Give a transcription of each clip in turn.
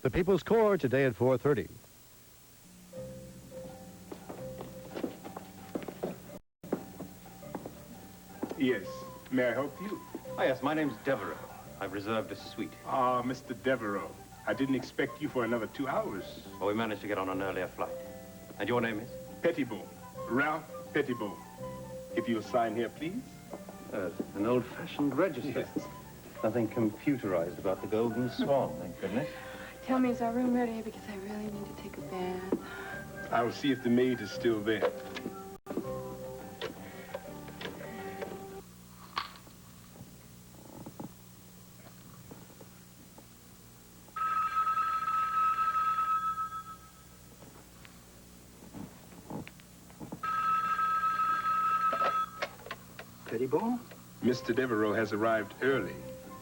The People's Court today at 4:30. Yes. May I help you? Oh, yes, my name's Devereaux. I've reserved a suite. Ah, Mr. Devereaux. I didn't expect you for another 2 hours. Well, we managed to get on an earlier flight. And your name is? Pettibone. Ralph Pettibone. If you'll sign here, please. An old-fashioned register. Yes. Nothing computerized about the Golden Swan, thank goodness. Tell me, is our room ready? Because I really need to take a bath. I will see if the maid is still there. Pettibone? Mr. Devereaux has arrived early.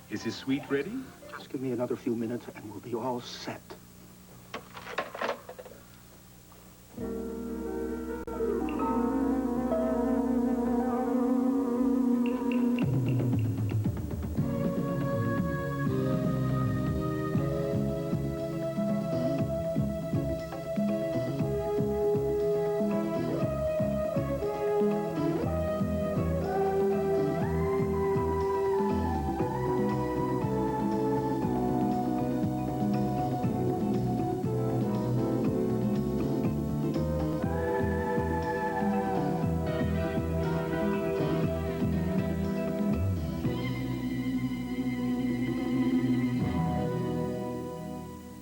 Is his suite ready? Just give me another few minutes and we'll be all set.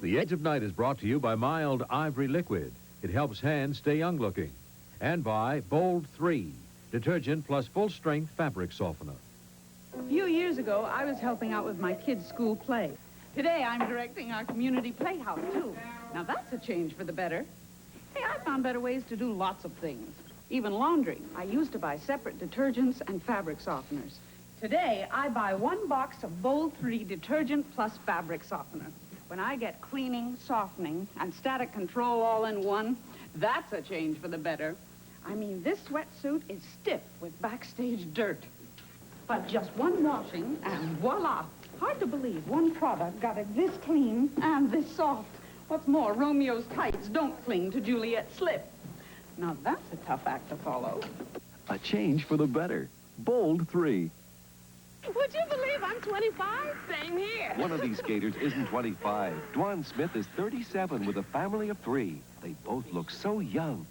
The Edge of Night is brought to you by Mild Ivory Liquid. It helps hands stay young-looking. And by Bold 3, detergent plus full-strength fabric softener. A few years ago, I was helping out with my kids' school play. Today, I'm directing our community playhouse, too. Now, that's a change for the better. Hey, I found better ways to do lots of things. Even laundry. I used to buy separate detergents and fabric softeners. Today, I buy 1 box of Bold 3 detergent plus fabric softener. When I get cleaning, softening, and static control all in one, that's a change for the better. I mean, this sweatsuit is stiff with backstage dirt. But just 1 washing, and voila! Hard to believe one product got it this clean and this soft. What's more, Romeo's tights don't cling to Juliet's slip. Now, that's a tough act to follow. A change for the better. Bold 3. Would you believe I'm 25? Same here. One of these skaters isn't 25. Dwan Smith is 37 with a family of 3. They both look so young.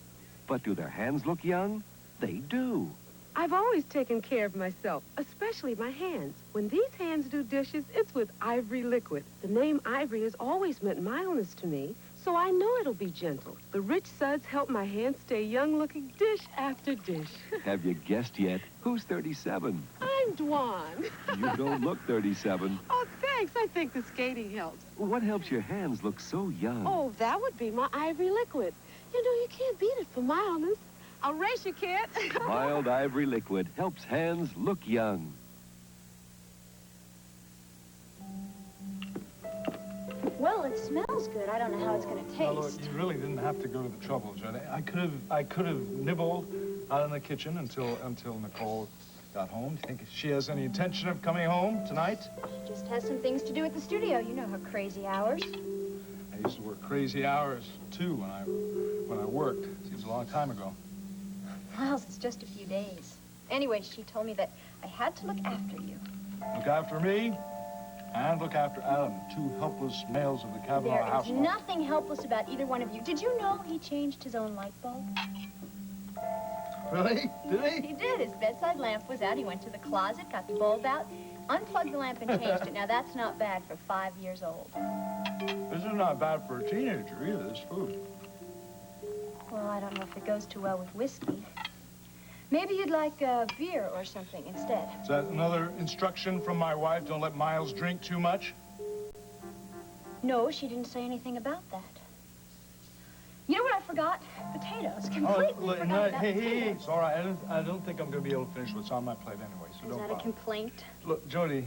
But do their hands look young? They do. I've always taken care of myself, especially my hands. When these hands do dishes, it's with Ivory Liquid. The name Ivory has always meant mildness to me, so I know it'll be gentle. The rich suds help my hands stay young-looking dish after dish. Have you guessed yet? Who's 37? I'm Dwan. You don't look 37. Oh, thanks. I think the skating helps. What helps your hands look so young? Oh, that would be my Ivory Liquid. You know, you can't beat it for mildness. I'll race you, kid. Mild Ivory Liquid helps hands look young. Well, it smells good. I don't know how it's going to taste. Now, look, you really didn't have to go to the trouble, Jenny. I could have nibbled out in the kitchen until Nicole got home. Do you think she has any intention of coming home tonight? She just has some things to do at the studio. You know her crazy hours. I used to work crazy hours, too, when I worked. Seems a long time ago. Miles, it's just a few days. Anyway, she told me that I had to look after you. Look after me and look after Adam, 2 helpless males of the Kavanaugh household. There is nothing helpless about either one of you. Did you know he changed his own light bulb? Really? Did he? He did. His bedside lamp was out. He went to the closet, got the bulb out, unplugged the lamp, and changed it. Now, that's not bad for 5 years old. This is not bad for a teenager, either, this food. Well, I don't know if it goes too well with whiskey. Maybe you'd like a beer or something instead. Is that another instruction from my wife? Don't let Miles drink too much? No, she didn't say anything about that. You know what I forgot? Potatoes. Completely forgot about potatoes. It's all right. I don't think I'm going to be able to finish what's on my plate anyway, so don't bother. Is that a complaint? Look, Jody,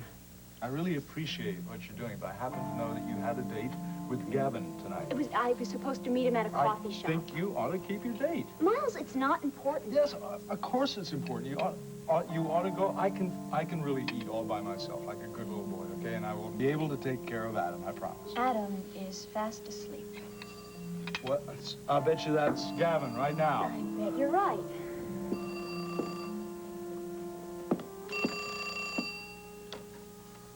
I really appreciate what you're doing, but I happen to know that you had a date with Gavin tonight. I was supposed to meet him at a coffee shop. I think you ought to keep your date. Miles, it's not important. Yes, of course it's important. You ought to go. I can really eat all by myself like a good little boy, okay? And I will be able to take care of Adam, I promise. Adam is fast asleep. What? I bet you that's Gavin right now. I bet you're right.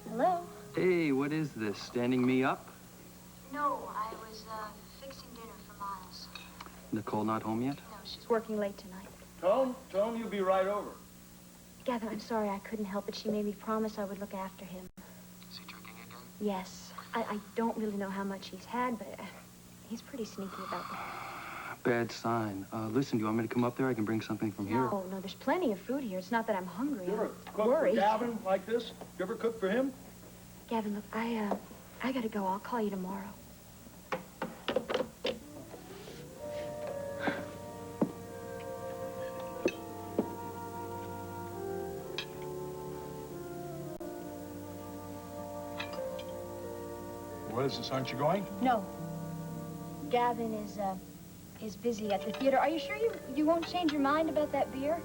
Hello? Hey, what is this? Standing me up? No, I was fixing dinner for Miles. Nicole not home yet? No, she's working late tonight. Tone, you'll be right over. Gavin, I'm sorry I couldn't help it. She made me promise I would look after him. Is he drinking again? Yes. I don't really know how much he's had, but he's pretty sneaky about that. Bad sign. Listen, do you want me to come up there? I can bring something from here. No, there's plenty of food here. It's not that I'm hungry. You ever I'm cook worried. for Gavin like this? You ever cook for him? Gavin, look, I gotta go. I'll call you tomorrow. What is this? Aren't you going? No. Gavin is busy at the theater. Are you sure you won't change your mind about that beer?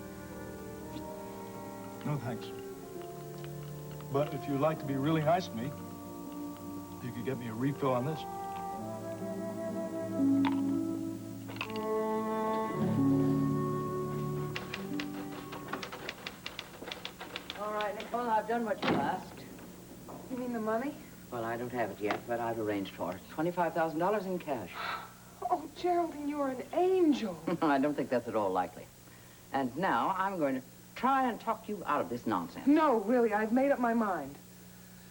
No, thanks. But if you'd like to be really nice to me, you could get me a refill on this. All right, Nicole, I've done what you asked. You mean the money? Well, I don't have it yet, but I've arranged for it. $25,000 in cash. Oh, Geraldine, you're an angel. I don't think that's at all likely. And now I'm going to try and talk you out of this nonsense. No, really, I've made up my mind.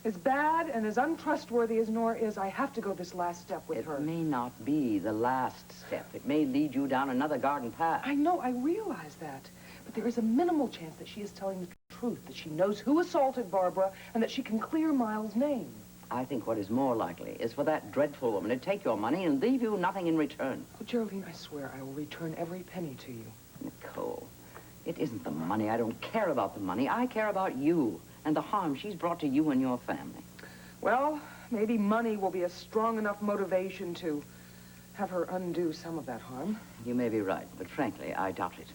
As bad and as untrustworthy as Nora is, I have to go this last step with her. It may not be the last step. It may lead you down another garden path. I know, I realize that. But there is a minimal chance that she is telling the truth, that she knows who assaulted Barbara, and that she can clear Miles' name. I think what is more likely is for that dreadful woman to take your money and leave you nothing in return. Oh, Geraldine, I swear I will return every penny to you. Nicole, it isn't the money. I don't care about the money. I care about you and the harm she's brought to you and your family. Well, maybe money will be a strong enough motivation to have her undo some of that harm. You may be right, but frankly, I doubt it.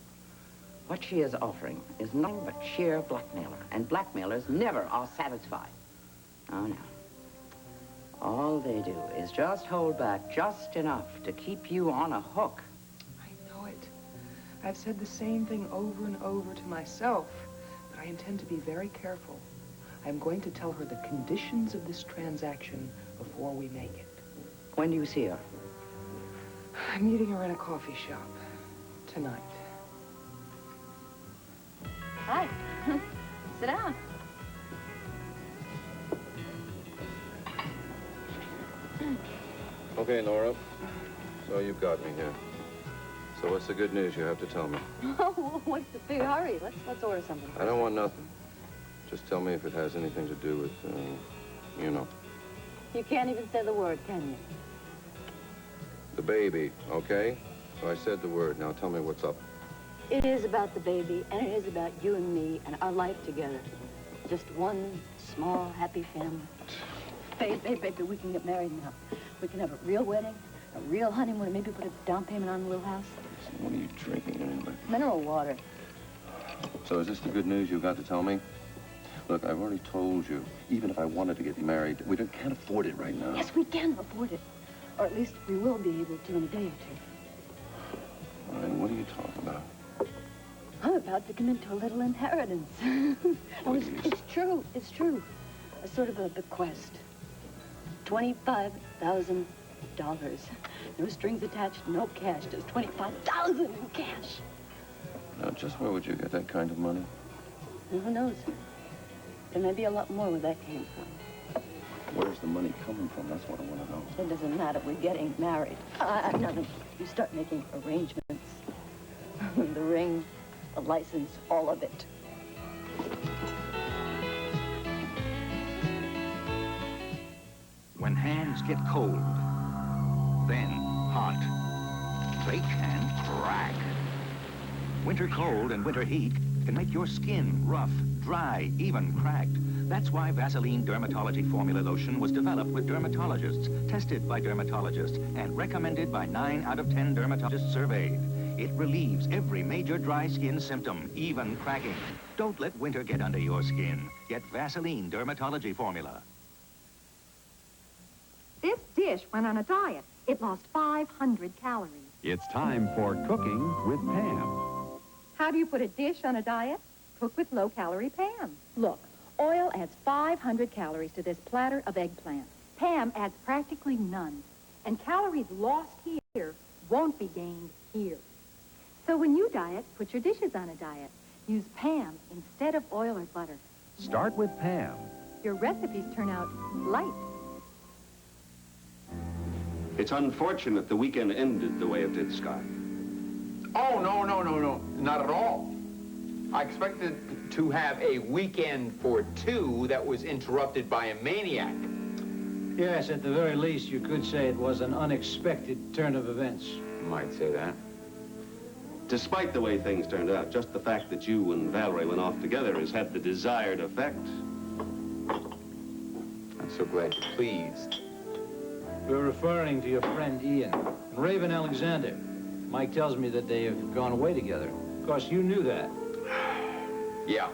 What she is offering is nothing but sheer blackmailer, and blackmailers never are satisfied. Oh, no. All they do is just hold back just enough to keep you on a hook. I know it. I've said the same thing over and over to myself, but I intend to be very careful. I'm going to tell her the conditions of this transaction before we make it. When do you see her? I'm meeting her in a coffee shop tonight. Hi. Sit down. Okay, Nora. So you've got me here. So what's the good news you have to tell me? Oh, what's the big hurry? Let's order something. I don't want nothing. Just tell me if it has anything to do with, you know. You can't even say the word, can you? The baby, okay? So I said the word. Now tell me what's up. It is about the baby, and it is about you and me and our life together. Just one small, happy family. Baby, we can get married now. We can have a real wedding, a real honeymoon, and maybe put a down payment on the little house. So what are you drinking anyway? Mineral water. So is this the good news you've got to tell me? Look, I've already told you, even if I wanted to get married, we can't afford it right now. Yes, we can afford it. Or at least we will be able to in a day or two. All right, what are you talking about? I'm about to come into a little inheritance. It's true. It's true. A sort of a bequest. $25,000. No strings attached, no cash, just $25,000 in cash. Now, just where would you get that kind of money? Who knows? There may be a lot more where that came from. Where's the money coming from? That's what I want to know. It doesn't matter. We're getting married. No. You start making arrangements. The ring, the license, all of it. When hands get cold, then hot, they can crack. Winter cold and winter heat can make your skin rough, dry, even cracked. That's why Vaseline Dermatology Formula Lotion was developed with dermatologists, tested by dermatologists, and recommended by 9 out of 10 dermatologists surveyed. It relieves every major dry skin symptom, even cracking. Don't let winter get under your skin. Get Vaseline Dermatology Formula. dish went on a diet. It lost 500 calories. It's time for Cooking with Pam. How do you put a dish on a diet? Cook with low-calorie Pam. Look, oil adds 500 calories to this platter of eggplant. Pam adds practically none. And calories lost here won't be gained here. So when you diet, put your dishes on a diet. Use Pam instead of oil or butter. Start with Pam. Your recipes turn out light. It's unfortunate the weekend ended the way it did, Sky. Oh, no, not at all. I expected to have a weekend for two that was interrupted by a maniac. Yes, at the very least, you could say it was an unexpected turn of events. You might say that. Despite the way things turned out, just the fact that you and Valerie went off together has had the desired effect. I'm so glad you're pleased. We're referring to your friend Ian and Raven Alexander. Mike tells me that they have gone away together. Of course, you knew that. Yeah,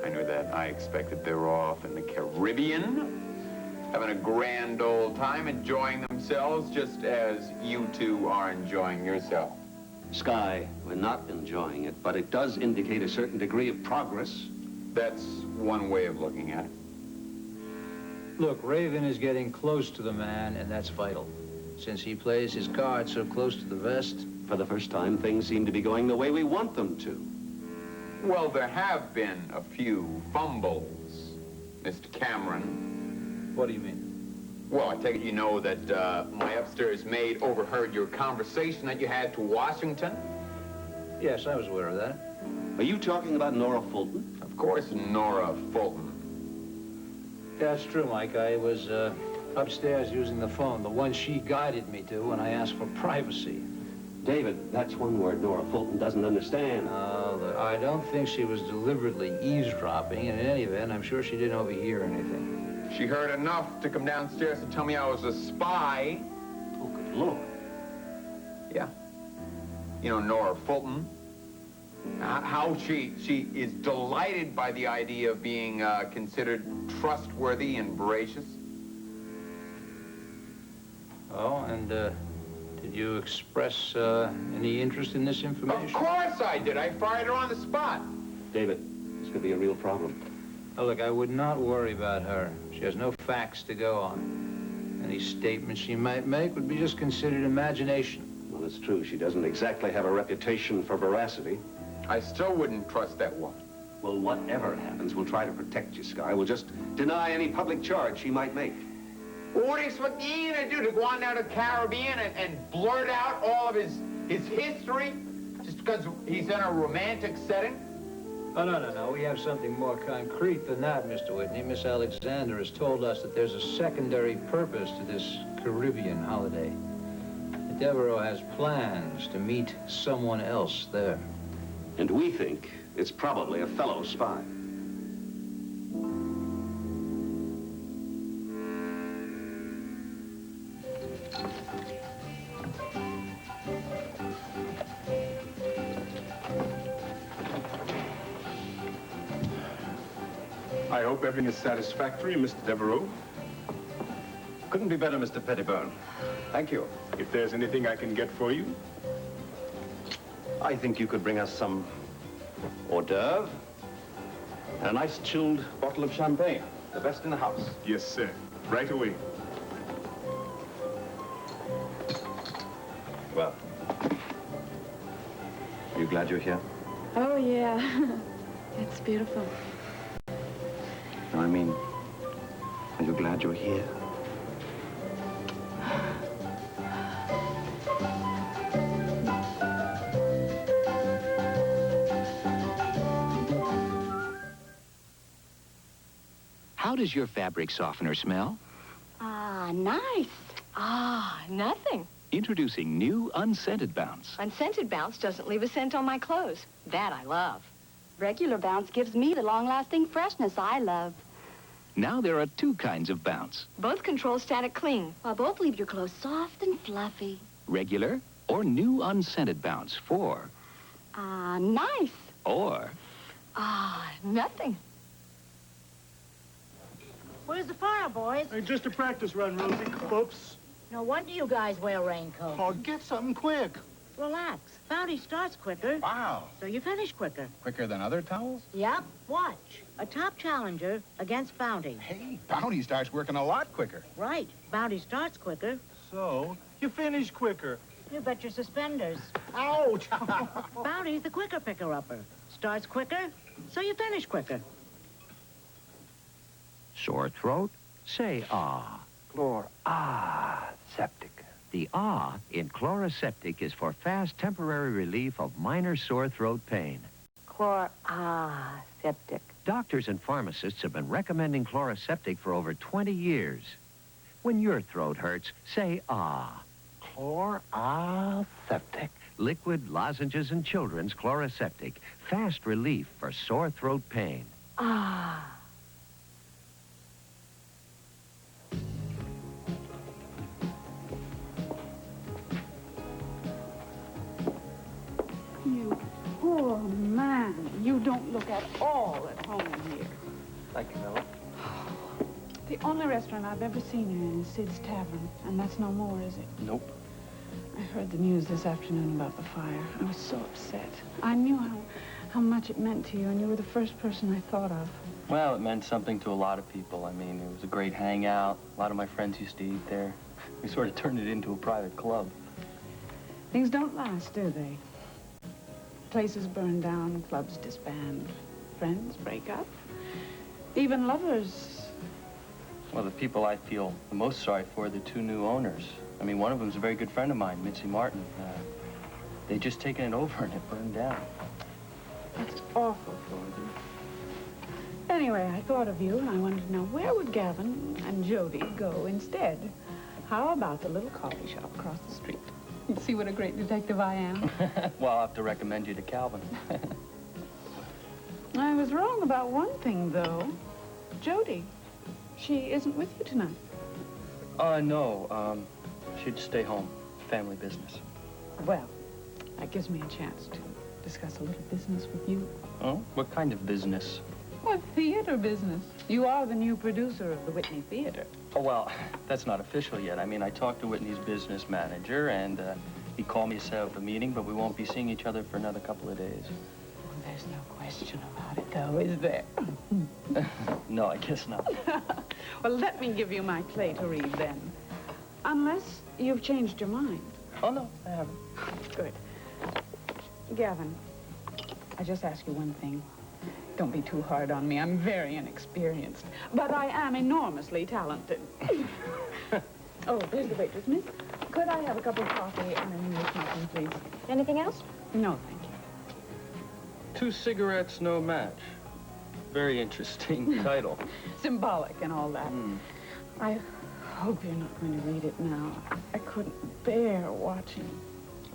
I knew that. I expected they were off in the Caribbean, having a grand old time, enjoying themselves, just as you two are enjoying yourself. Sky, we're not enjoying it, but it does indicate a certain degree of progress. That's one way of looking at it. Look, Raven is getting close to the man, and that's vital. Since he plays his cards so close to the vest. For the first time, things seem to be going the way we want them to. Well, there have been a few fumbles, Mr. Cameron. What do you mean? Well, I take it you know that my upstairs maid overheard your conversation that you had to Washington? Yes, I was aware of that. Are you talking about Nora Fulton? Of course, Nora Fulton. Yeah, that's true, Mike. I was upstairs using the phone, the one she guided me to when I asked for privacy. David, that's one word Nora Fulton doesn't understand. I don't think she was deliberately eavesdropping, and in any event, I'm sure she didn't overhear anything. She heard enough to come downstairs and tell me I was a spy. Oh, good Lord. Yeah. You know, Nora Fulton. How she is delighted by the idea of being considered trustworthy and veracious. Oh, and did you express any interest in this information? Of course I did. I fired her on the spot. David, this could be a real problem. Oh, look, I would not worry about her. She has no facts to go on. Any statement she might make would be just considered imagination. Well, it's true. She doesn't exactly have a reputation for veracity. I still wouldn't trust that woman. Well, whatever happens, we'll try to protect you, Sky. We'll just deny any public charge she might make. Well, what do you expect Ian to do? To go on down to the Caribbean and blurt out all of his history? Just because he's in a romantic setting? Oh, no. We have something more concrete than that, Mr. Whitney. Miss Alexander has told us that there's a secondary purpose to this Caribbean holiday. Devereaux has plans to meet someone else there. And we think it's probably a fellow spy. I hope everything is satisfactory, Mr. Devereaux. Couldn't be better, Mr. Pettibone. Thank you. If there's anything I can get for you. I think you could bring us some hors d'oeuvre and a nice chilled bottle of champagne. The best in the house. Yes, sir. Right away. Well, are you glad you're here? Oh, yeah. It's beautiful. No, I mean, are you glad you're here? How does your fabric softener smell? Ah, nice. Ah, nothing. Introducing new unscented Bounce. Unscented Bounce doesn't leave a scent on my clothes. That I love. Regular Bounce gives me the long-lasting freshness I love. Now there are two kinds of Bounce. Both control static cling, while both leave your clothes soft and fluffy. Regular or new unscented Bounce for... Ah, nice. Or... Ah, nothing. Where's the fire, boys? Hey, just a practice run, Rosie. Oops. No wonder you guys wear raincoats. Oh, get something quick. Relax. Bounty starts quicker. Wow. So you finish quicker. Quicker than other towels? Yep. Watch. A top challenger against Bounty. Hey, Bounty starts working a lot quicker. Right. Bounty starts quicker. So, you finish quicker. You bet your suspenders. Ouch! Bounty's the quicker picker-upper. Starts quicker, so you finish quicker. Sore throat? Say ah. Septic. The ah in Chloraseptic is for fast temporary relief of minor sore throat pain. Septic. Doctors and pharmacists have been recommending Chloraseptic for over 20 years. When your throat hurts, say ah. Septic. Liquid, lozenges, and children's Chloraseptic. Fast relief for sore throat pain. Ah. You poor man. You don't look at all at home here. Thank you, Miller. The only restaurant I've ever seen you in is Sid's Tavern, and that's no more, is it? Nope. I heard the news this afternoon about the fire. I was so upset. I knew how much it meant to you, and you were the first person I thought of. Well, it meant something to a lot of people. I mean, it was a great hangout. A lot of my friends used to eat there. We sort of turned it into a private club. Things don't last, do they? Places burn down, clubs disband, friends break up, even lovers. Well, the people I feel the most sorry for are the two new owners. I mean, one of them's a very good friend of mine, Mitzi Martin. They just taken it over and it burned down. That's awful for them. Anyway, I thought of you, and I wanted to know, where would Gavin and Jody go instead? How about the little coffee shop across the street? You see what a great detective I am? Well, I'll have to recommend you to Calvin. I was wrong about one thing, though. Jody, she isn't with you tonight. No. She'd stay home. Family business. Well, that gives me a chance to discuss a little business with you. Oh? What kind of business? What theater business? You are the new producer of the Whitney Theater. Oh, well, that's not official yet. I mean, I talked to Whitney's business manager, and he called me to set up a meeting, but we won't be seeing each other for another couple of days. Well, there's no question about it, though, is there? No, I guess not. Well, let me give you my play to read, then. Unless you've changed your mind. Oh, no, I haven't. Good. Gavin, I just ask you one thing. Don't be too hard on me. I'm very inexperienced. But I am enormously talented. Oh, there's the waitress, miss. Could I have a cup of coffee and an English muffin, please? Anything else? No, thank you. 2 cigarettes, no match. Very interesting title. Symbolic and all that. I hope you're not going to read it now. I couldn't bear watching.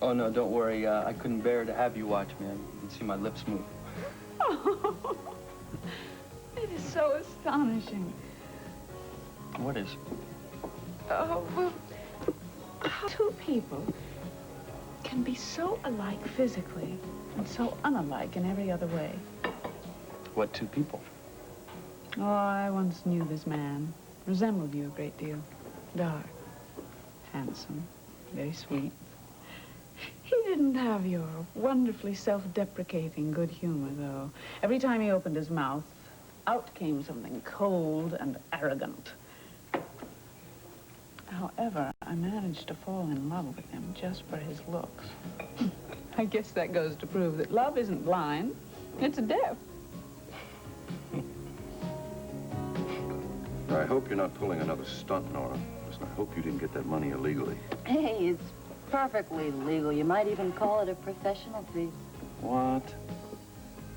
Oh, no, don't worry. I couldn't bear to have you watch me. You can see my lips move. Oh, it is so astonishing. What is? Oh, well, how two people can be so alike physically and so unalike in every other way. What 2 people? Oh, I once knew this man. Resembled you a great deal. Dark, handsome, very sweet. He didn't have your wonderfully self-deprecating good humor, though. Every time he opened his mouth, out came something cold and arrogant. However, I managed to fall in love with him just for his looks. I guess that goes to prove that love isn't blind, it's deaf. I hope you're not pulling another stunt, Nora. Listen, I hope you didn't get that money illegally. Hey, it's perfectly legal. You might even call it a professional fee. What?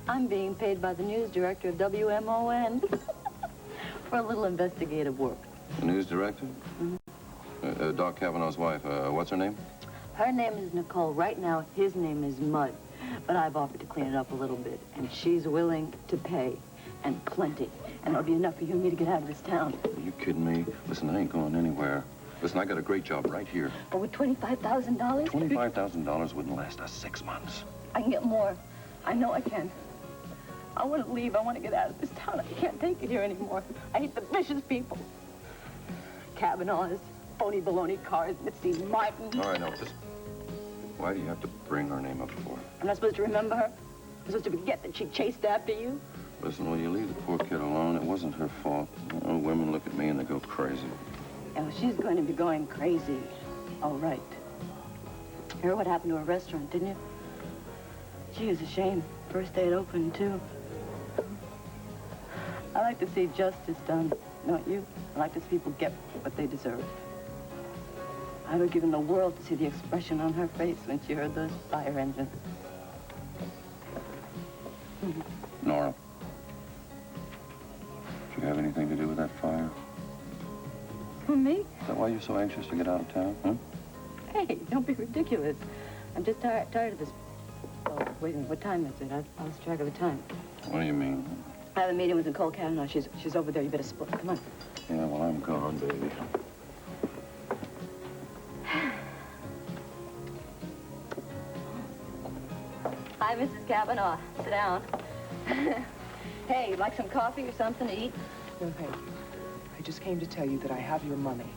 I'm being paid by the news director of WMON for a little investigative work. The news director? Mm-hmm. Doc Kavanaugh's wife. What's her name? Her name is Nicole. Right now, his name is Mud. But I've offered to clean it up a little bit, and she's willing to pay, and plenty. And it'll be enough for you and me to get out of this town. Are you kidding me? Listen, I ain't going anywhere. Listen, I got a great job right here. Oh, with $25,000? $25,000 wouldn't last us 6 months. I can get more. I know I can. I want to leave. I want to get out of this town. I can't take it here anymore. I hate the vicious people. Kavanaughs, phony baloney cars, Mitzi Martin. All right, no, just... Why do you have to bring her name up for? I'm not supposed to remember her? I'm supposed to forget that she chased after you? Listen, will you leave the poor kid alone? It wasn't her fault. You know, women look at me and they go crazy. Oh, she's going to be going crazy. All right. You heard what happened to her restaurant, didn't you? Gee, it's a shame. First day it opened, too. I like to see justice done, don't you? I like to see people get what they deserve. I would give in the world to see the expression on her face when she heard those fire engines. Nora, did you have anything to do with that fire? Who, me? Is that why you're so anxious to get out of town, huh? Hey, don't be ridiculous. I'm just tired of this. Oh, wait a minute. What time is it? I lost track of the time. What do you mean? I have a meeting with Nicole Kavanaugh. She's over there. You better split. Come on. Yeah, well, I'm gone, baby. Hi, Mrs. Kavanaugh. Sit down. Hey, you'd like some coffee or something to eat? No, thank you. I just came to tell you that I have your money.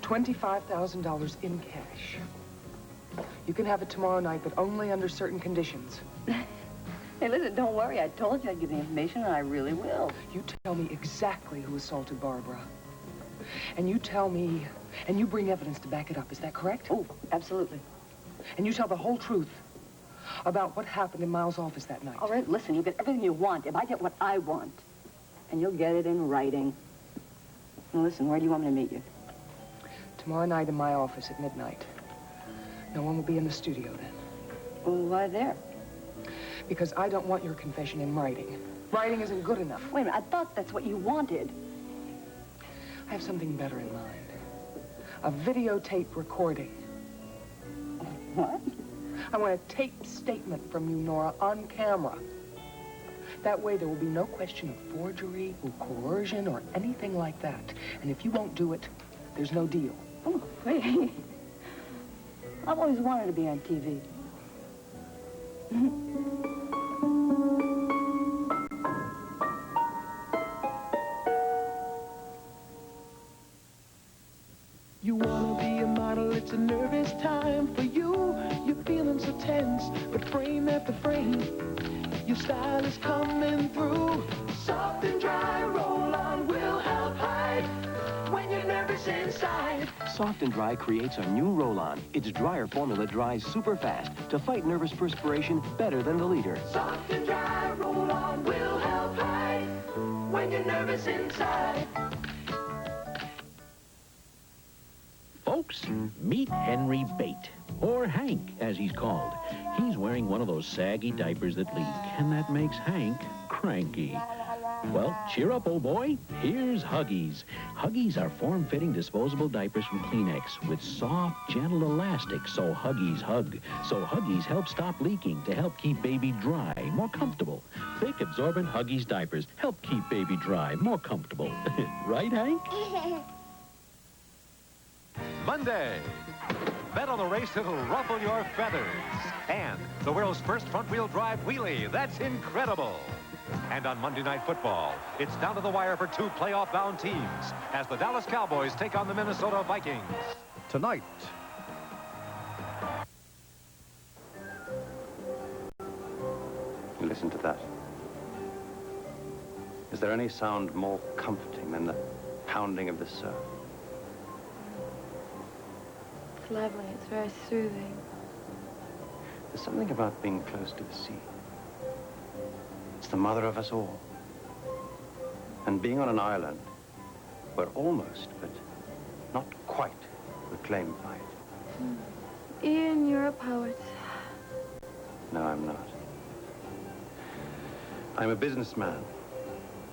$25,000 in cash. You can have it tomorrow night, but only under certain conditions. Hey, listen, don't worry. I told you I'd give the information, and I really will. You tell me exactly who assaulted Barbara. And you tell me, and you bring evidence to back it up. Is that correct? Oh, absolutely. And you tell the whole truth about what happened in Miles' office that night. All right, listen, you get everything you want if I get what I want. And you'll get it in writing. Now, listen, where do you want me to meet you? Tomorrow night in my office at midnight. No one will be in the studio then. Well, why there? Because I don't want your confession in writing. Writing isn't good enough. Wait a minute, I thought that's what you wanted. I have something better in mind. A videotape recording. What? I want a taped statement from you, Nora, on camera. That way there will be no question of forgery or coercion or anything like that. And if you won't do it, there's no deal. Oh, wait. I've always wanted to be on TV. You wanna be a model, it's a nervous time for you. You're feeling so tense, but frame after frame, your style is coming through. Soft and dry, roll on will help hide when you're nervous inside. Soft and Dry creates a new roll-on. Its dryer formula dries super fast to fight nervous perspiration better than the leader. Soft and dry, roll on will help hide when you're nervous inside. Folks, meet Henry Bate, or Hank, as he's called. He's wearing one of those saggy diapers that leak, and that makes Hank cranky. Well, cheer up, old boy. Here's Huggies. Huggies are form-fitting disposable diapers from Kleenex with soft, gentle elastic, so Huggies hug. So Huggies help stop leaking to help keep baby dry, more comfortable. Thick, absorbent Huggies diapers help keep baby dry, more comfortable. Right, Hank? Monday. Bet on the race that'll ruffle your feathers. And the world's first front-wheel drive wheelie. That's incredible. And on Monday Night Football, it's down to the wire for two playoff-bound teams as the Dallas Cowboys take on the Minnesota Vikings. Tonight. Listen to that. Is there any sound more comforting than the pounding of the surf? It's lovely. It's very soothing. There's something about being close to the sea. It's the mother of us all. And being on an island, we're almost, but not quite, reclaimed by it. Ian, you're a poet. No, I'm not. I'm a businessman.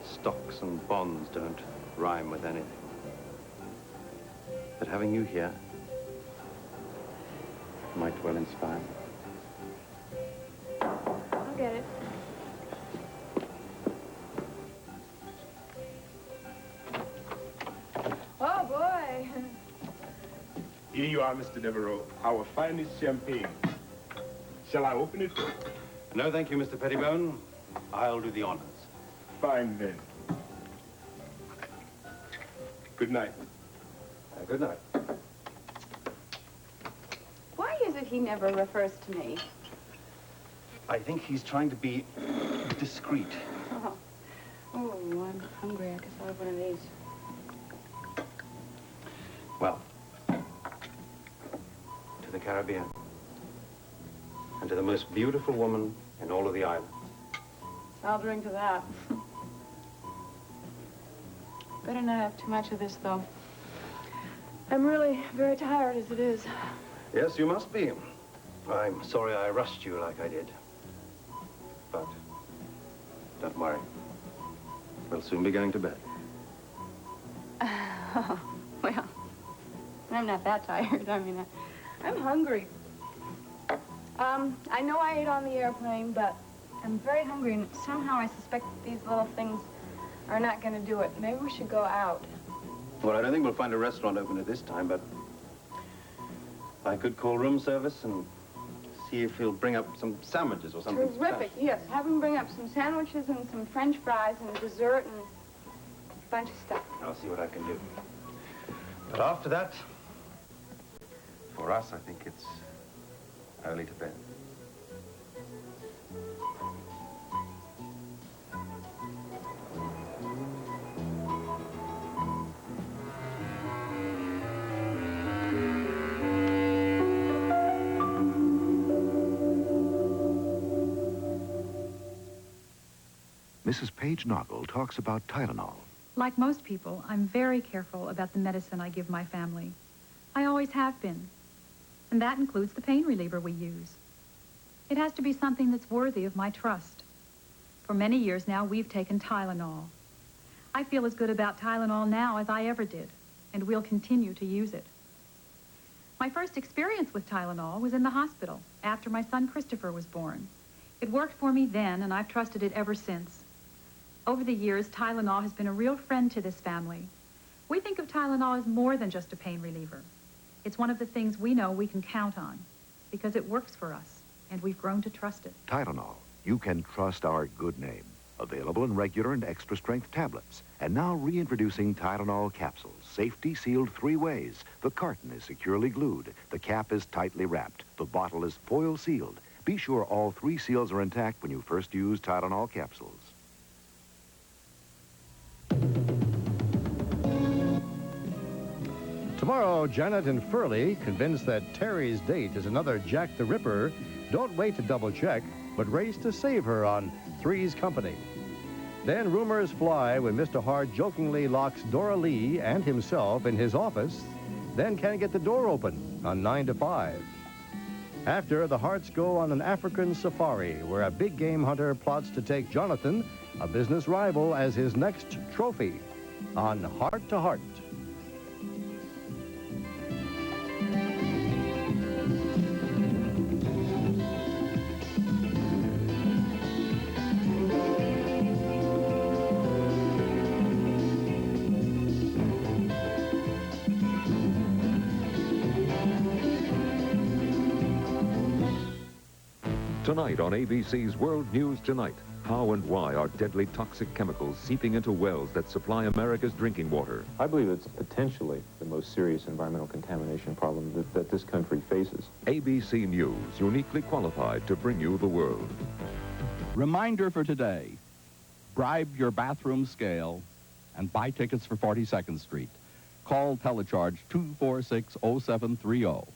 Stocks and bonds don't rhyme with anything. But having you here might well inspire me. I'll get it. Oh, boy. Here you are, Mr. Devereaux, our finest champagne. Shall I open it? No, thank you, Mr. Pettibone. I'll do the honors. Fine, then. Good night. Good night. Why is it he never refers to me? I think he's trying to be discreet. Oh, I'm hungry. I guess I'll have one of these. Well, to the Caribbean. And to the most beautiful woman in all of the island. I'll drink to that. Better not have too much of this, though. I'm really very tired as it is. Yes, you must be. I'm sorry I rushed you like I did. But don't worry. We'll soon be going to bed. Well, I'm not that tired. I mean, I'm hungry. I know I ate on the airplane, but I'm very hungry, and somehow I suspect that these little things are not going to do it. Maybe we should go out. Well, I don't think we'll find a restaurant open at this time, but I could call room service and see if he'll bring up some sandwiches or something. Terrific, yes. Have him bring up some sandwiches and some French fries and dessert and a bunch of stuff. I'll see what I can do. But after that, for us, I think it's early to bed. Mrs. Paige Noggle talks about Tylenol. Like most people, I'm very careful about the medicine I give my family. I always have been. And that includes the pain reliever we use. It has to be something that's worthy of my trust. For many years now, we've taken Tylenol. I feel as good about Tylenol now as I ever did, and we'll continue to use it. My first experience with Tylenol was in the hospital after my son Christopher was born. It worked for me then, and I've trusted it ever since. Over the years, Tylenol has been a real friend to this family. We think of Tylenol as more than just a pain reliever. It's one of the things we know we can count on because it works for us, and we've grown to trust it. Tylenol, you can trust our good name. Available in regular and extra-strength tablets. And now reintroducing Tylenol capsules, safety sealed 3 ways. The carton is securely glued. The cap is tightly wrapped. The bottle is foil sealed. Be sure all 3 seals are intact when you first use Tylenol capsules. Tomorrow, Janet and Furley, convinced that Terry's date is another Jack the Ripper, don't wait to double-check, but race to save her on Three's Company. Then rumors fly when Mr. Hart jokingly locks Dora Lee and himself in his office, then can't get the door open on 9 to 5. After, the Harts go on an African safari where a big game hunter plots to take Jonathan, a business rival, as his next trophy on Heart to Heart. Tonight on ABC's World News Tonight, how and why are deadly toxic chemicals seeping into wells that supply America's drinking water? I believe it's potentially the most serious environmental contamination problem that this country faces. ABC News, uniquely qualified to bring you the world. Reminder for today, bribe your bathroom scale and buy tickets for 42nd Street. Call Telecharge 246-0730.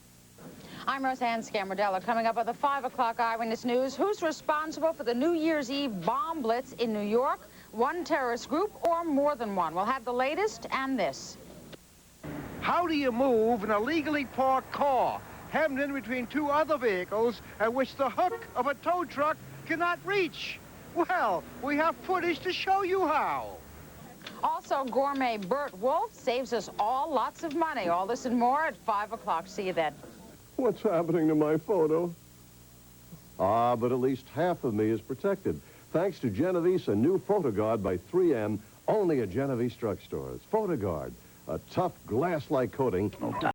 I'm Roseanne Scamardella. Coming up with the 5 o'clock Eyewitness News, who's responsible for the New Year's Eve bomb blitz in New York? One terrorist group or more than one? We'll have the latest and this. How do you move an illegally parked car hemmed in between 2 other vehicles at which the hook of a tow truck cannot reach? Well, we have footage to show you how. Also, gourmet Bert Wolf saves us all lots of money. All this and more at 5 o'clock. See you then. What's happening to my photo? Ah, but at least half of me is protected. Thanks to Genevieve's new PhotoGuard by 3M, only at Genevieve's drugstores. PhotoGuard, a tough glass-like coating.